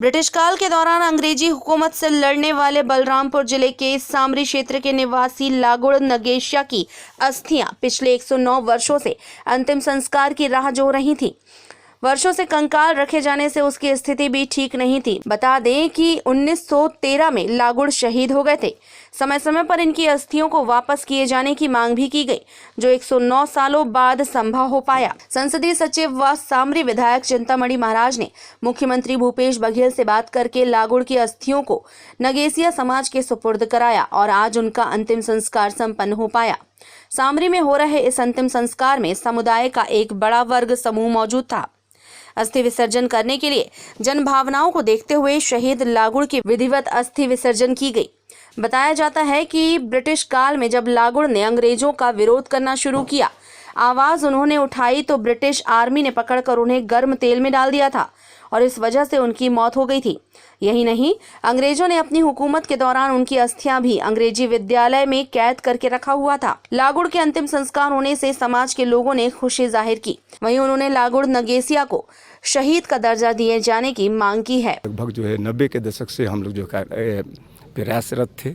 British काल के दौरान अंग्रेजी हुकूमत से लड़ने वाले बलरामपुर जिले के सामरी क्षेत्र के निवासी लागुड़ नगेशिया की अस्थियां पिछले 109 वर्षों से अंतिम संस्कार की राह जो रही थी। वर्षों से कंकाल रखे जाने से उसकी स्थिति भी ठीक नहीं थी। बता दें कि 1913 में लागुड़ शहीद हो गए थे। समय समय पर इनकी अस्थियों को वापस किए जाने की मांग भी की गई, जो 109 सालों बाद संभव हो पाया। संसदीय सचिव व सामरी विधायक चिंतामणि महाराज ने मुख्यमंत्री भूपेश बघेल से बात करके लागुड़ की अस्थियों को नगेसिया समाज के सुपुर्द कराया और आज उनका अंतिम संस्कार संपन्न हो पाया। सामरी में हो रहे इस अंतिम संस्कार में समुदाय का एक बड़ा वर्ग समूह मौजूद था। अस्थि विसर्जन करने के लिए जन भावनाओं को देखते हुए शहीद लागुड़ की विधिवत अस्थि विसर्जन की गई। बताया जाता है कि ब्रिटिश काल में जब लागुड़ ने अंग्रेजों का विरोध करना शुरू किया, आवाज उन्होंने उठाई तो ब्रिटिश आर्मी ने पकड़कर उन्हें गर्म तेल में डाल दिया था और इस वजह से उनकी मौत हो गई थी। यही नहीं, अंग्रेजों ने अपनी हुकूमत के दौरान उनकी अस्थियां भी अंग्रेजी विद्यालय में कैद करके रखा हुआ था। लागुड़ के अंतिम संस्कार होने से समाज के लोगों ने खुशी जाहिर की। वहीं उन्होंने लागुड़ नगेसिया को शहीद का दर्जा दिए जाने की मांग की है। लगभग 90 के दशक से हम लोग प्रयासरत थे,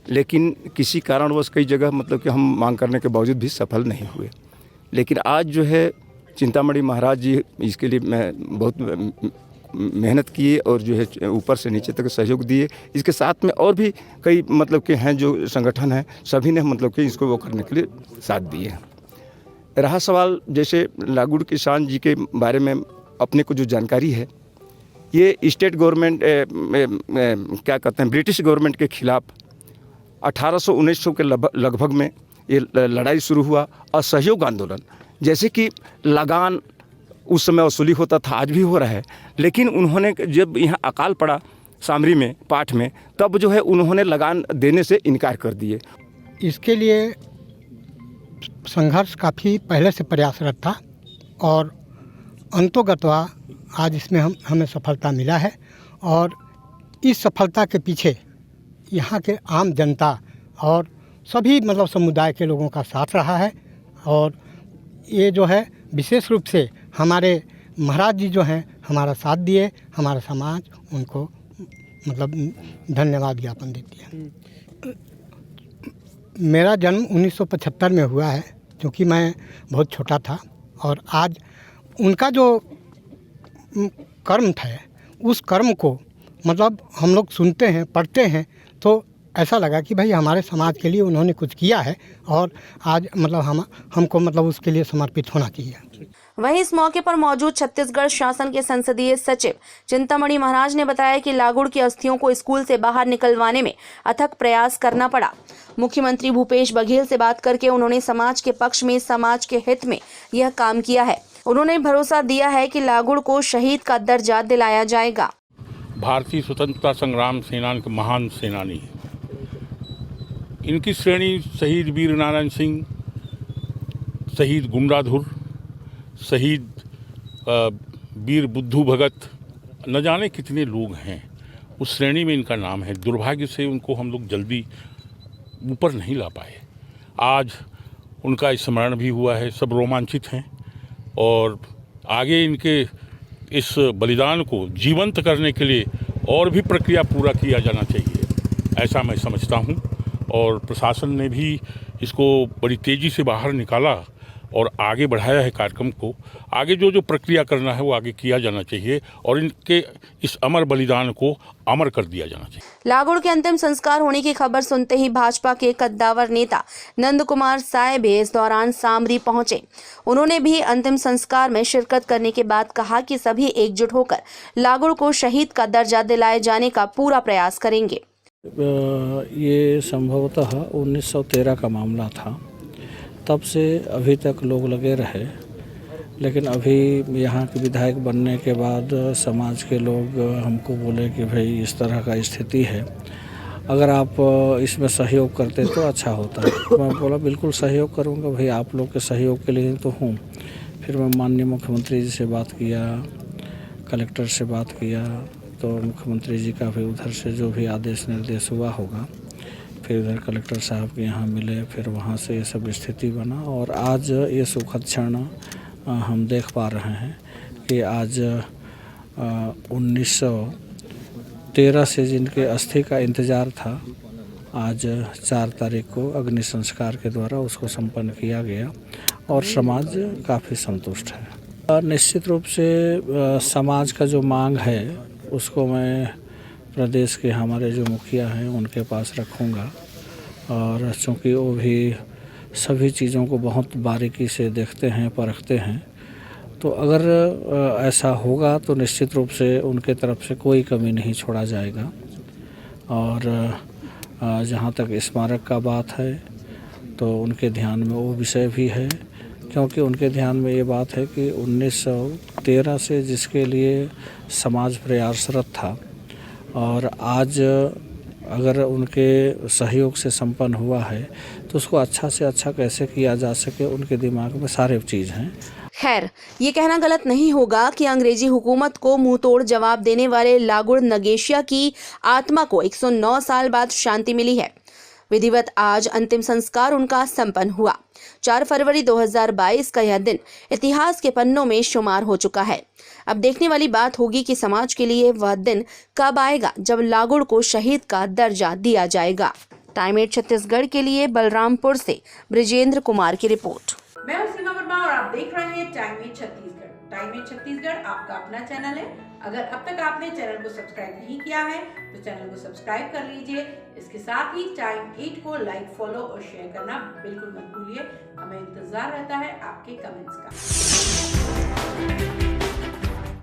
लेकिन किसी कारणवश कई जगह कि हम मांग करने के बावजूद भी सफल नहीं हुए। लेकिन आज चिंतामणि महाराज जी इसके लिए बहुत मेहनत किए और ऊपर से नीचे तक सहयोग दिए। इसके साथ में और भी कई के हैं जो संगठन हैं, सभी ने कि इसको वो करने के लिए साथ दिए। रहा सवाल जैसे लागुड़ किसान जी के बारे में अपने को जो जानकारी है, ये स्टेट गवर्नमेंट क्या कहते हैं ब्रिटिश गवर्नमेंट के खिलाफ 1819 के लगभग में ये लड़ाई शुरू हुआ। असहयोग आंदोलन जैसे कि लगान उस समय वसूली होता था, आज भी हो रहा है, लेकिन उन्होंने जब यहाँ अकाल पड़ा सामरी में पाठ में, तब उन्होंने लगान देने से इनकार कर दिए। इसके लिए संघर्ष काफ़ी पहले से प्रयासरत था और अंतोगत्वा आज इसमें हमें सफलता मिला है। और इस सफलता के पीछे यहाँ के आम जनता और सभी समुदाय के लोगों का साथ रहा है। और ये विशेष रूप से हमारे महाराज जी हमारा साथ दिए, हमारा समाज उनको धन्यवाद ज्ञापन देती है। मेरा जन्म 1975 में हुआ है, क्योंकि मैं बहुत छोटा था। और आज उनका जो कर्म था, उस कर्म को हम लोग सुनते हैं, पढ़ते हैं, तो ऐसा लगा कि भाई हमारे समाज के लिए उन्होंने कुछ किया है और आज हमको उसके लिए समर्पित होना चाहिए। वहीं इस मौके पर मौजूद छत्तीसगढ़ शासन के संसदीय सचिव चिंतामणि महाराज ने बताया कि लागुड़ की अस्थियों को स्कूल से बाहर निकलवाने में अथक प्रयास करना पड़ा। मुख्यमंत्री भूपेश बघेल से बात करके उन्होंने समाज के पक्ष में, समाज के हित में यह काम किया है। उन्होंने भरोसा दिया है कि लागुड़ को शहीद का दर्जा दिलाया जाएगा। भारतीय स्वतंत्रता संग्राम सेनानी के महान सेनानी, इनकी श्रेणी शहीद वीर नारायण सिंह, शहीद गुंडाधुर, शहीद वीर बुद्धू भगत, न जाने कितने लोग हैं, उस श्रेणी में इनका नाम है। दुर्भाग्य से उनको हम लोग जल्दी ऊपर नहीं ला पाए। आज उनका स्मरण भी हुआ है, सब रोमांचित हैं और आगे इनके इस बलिदान को जीवंत करने के लिए और भी प्रक्रिया पूरा किया जाना चाहिए, ऐसा मैं समझता हूँ। और प्रशासन ने भी इसको बड़ी तेज़ी से बाहर निकाला और आगे बढ़ाया है कार्यक्रम को। आगे जो प्रक्रिया करना है वो आगे किया जाना चाहिए और इनके इस अमर बलिदान को अमर कर दिया जाना चाहिए। लागुड़ के अंतिम संस्कार होने की खबर सुनते ही भाजपा के कद्दावर नेता नंद कुमार साय भी इस दौरान सामरी पहुंचे। उन्होंने भी अंतिम संस्कार में शिरकत करने के बाद कहा कि सभी एकजुट होकर लागुड़ को शहीद का दर्जा दिलाए जाने का पूरा प्रयास करेंगे। ये संभवतः 1913 का मामला था, तब से अभी तक लोग लगे रहे। लेकिन अभी यहाँ के विधायक बनने के बाद समाज के लोग हमको बोले कि भाई इस तरह का स्थिति है, अगर आप इसमें सहयोग करते तो अच्छा होता है। मैं बोला बिल्कुल सहयोग करूँगा, भाई आप लोग के सहयोग के लिए तो हूँ। फिर मैं माननीय मुख्यमंत्री जी से बात किया, कलेक्टर से बात किया, तो मुख्यमंत्री जी का भी उधर से जो भी आदेश निर्देश हुआ होगा, फिर इधर कलेक्टर साहब के यहाँ मिले, फिर वहाँ से ये सब स्थिति बना। और आज ये सुखद क्षण हम देख पा रहे हैं कि आज 1900 13 से जिनके अस्थि का इंतज़ार था, आज 4 तारीख को अग्नि संस्कार के द्वारा उसको संपन्न किया गया और समाज काफ़ी संतुष्ट है। निश्चित रूप से समाज का जो मांग है उसको मैं प्रदेश के हमारे जो मुखिया हैं उनके पास रखूँगा, और चूँकि वो भी सभी चीज़ों को बहुत बारीकी से देखते हैं, परखते हैं, तो अगर ऐसा होगा तो निश्चित रूप से उनके तरफ से कोई कमी नहीं छोड़ा जाएगा। और जहाँ तक स्मारक का बात है तो उनके ध्यान में वो विषय भी है, क्योंकि उनके ध्यान में ये बात है कि 1913 से जिसके लिए समाज प्रयासरत था और आज अगर उनके सहयोग से संपन्न हुआ है तो उसको अच्छा से अच्छा कैसे किया जा सके, उनके दिमाग में सारे चीज़ हैं। खैर, ये कहना गलत नहीं होगा कि अंग्रेजी हुकूमत को मुंह तोड़ जवाब देने वाले लागुड़ नगेशिया की आत्मा को 109 साल बाद शांति मिली है। विधिवत आज अंतिम संस्कार उनका संपन्न हुआ। 4 फरवरी 2022 का यह दिन इतिहास के पन्नों में शुमार हो चुका है। अब देखने वाली बात होगी कि समाज के लिए वह दिन कब आएगा जब लागुड़ को शहीद का दर्जा दिया जाएगा। टाइम 8 छत्तीसगढ़ के लिए बलरामपुर से ब्रिजेंद्र कुमार की रिपोर्ट। मैं हूं सीमा वर्मा और आप देख रहे हैं टाइम 8 छत्तीसगढ़। टाइम 8 छत्तीसगढ़ आपका अपना चैनल है। अगर अब तक आपने चैनल को सब्सक्राइब नहीं किया है तो चैनल को सब्सक्राइब कर लीजिए। इसके साथ ही टाइम 8 को लाइक, फॉलो और शेयर करना बिल्कुल मत भूलिए। हमें इंतजार रहता है आपके कमेंट्स का।